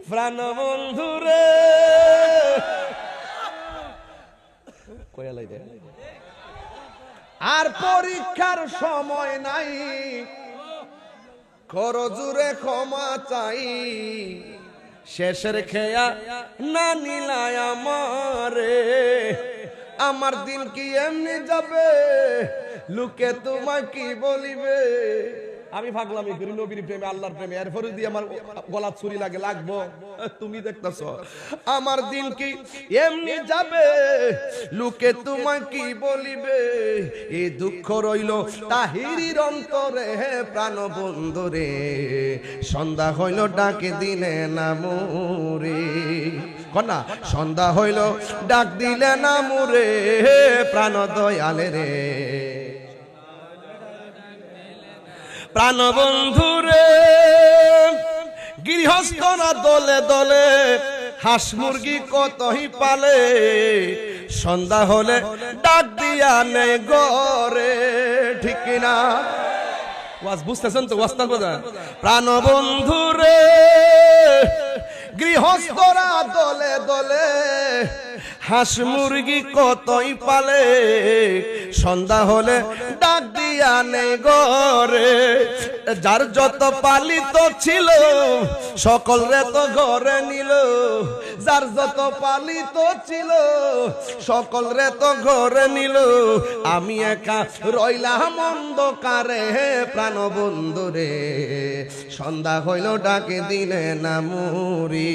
প্রাণ বন্ধুরে আর পরীক্ষার সময় নাই, করো জুড়ে ক্ষমা চাই, শেষের খেয়া না নিলায় আমারে, আমার দিন কি এমনি যাবে, লোকে তোমায় কি বলিবে। আমি ভাগলামি করি নবীর প্রেমে আল্লাহর প্রেমে, এরপরে দিয়ে আমার গলা ছুরি লাগবো, তুমি দেখতেছ আমার দিন কি এমনি যাবে, লোকে তোমায় কি বলিবে। এই দুঃখ রইল তাহিরির অন্তরে, প্রাণ বন্ধুরে সন্ধ্যা হইল ডাকে দিলে না মোরে, কন্যা সন্ধ্যা হইল ডাক দিলে না মোরে, প্রাণ দয়ালে রে প্রাণ বন্ধুরে। গৃহস্থরা দলে দলে হাঁস মুরগি কতই পালে, সন্ধ্যা হলে ডাক দিয়া নেই গরে, ঠিক কিনা ওয়াজ বুঝতেছেন তো? ওয়াজটা বোঝেন। প্রাণ বন্ধুরে গৃহস্থরা দলে দলে হাঁস মুরগি কতই পালে, সন্ধ্যা হলে ডাক দিয়া নেই গরে, যার যত পালিত ছিল সকল রে তো ঘরে নিল, যার যত পালিত ছিল সকল রে তো ঘরে নিল, আমি একা রইলাম অন্ধকারে, প্রাণ বন্ধুরে সন্ধ্যা হইল ডাকে দিলে না মুরি,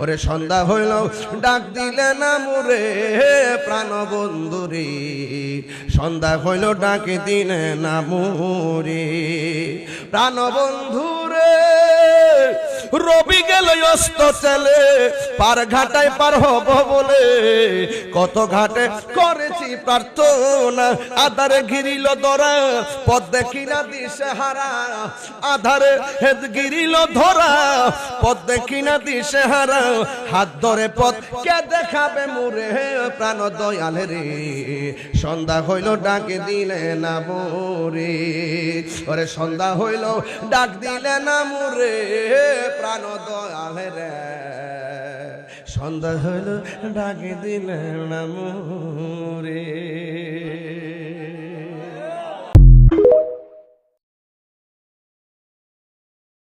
ওরে সন্ধ্যা হইল ডাক দিলে না মুরে, প্রাণ বন্ধুরে সন্ধ্যা হইল ডাকে দিলে না মুরি, প্রাণ বন্ধুরে। রবি গেল অস্ত চলে, পার ঘাটায় পার হব বলে, কত ঘাটে করেছি প্রার্থনা, আধারে ঘিরিল ধরা পথ দেখি না দিশে হারা, আধারে হেদ গিরিল ধরা পথ দেখি না দিশে হারা, হাত ধরে পথ কে দেখাবে মোরে, প্রাণ দয়ালে রে সন্ধ্যা হইল ডাকে দিলে না মোরে, ওরে সন্ধ্যা হইল ডাক দিলে না মোরে, প্রাণ দয়ালে রে সন্ধ্যা হইল ডাকে দিলে না মোরে।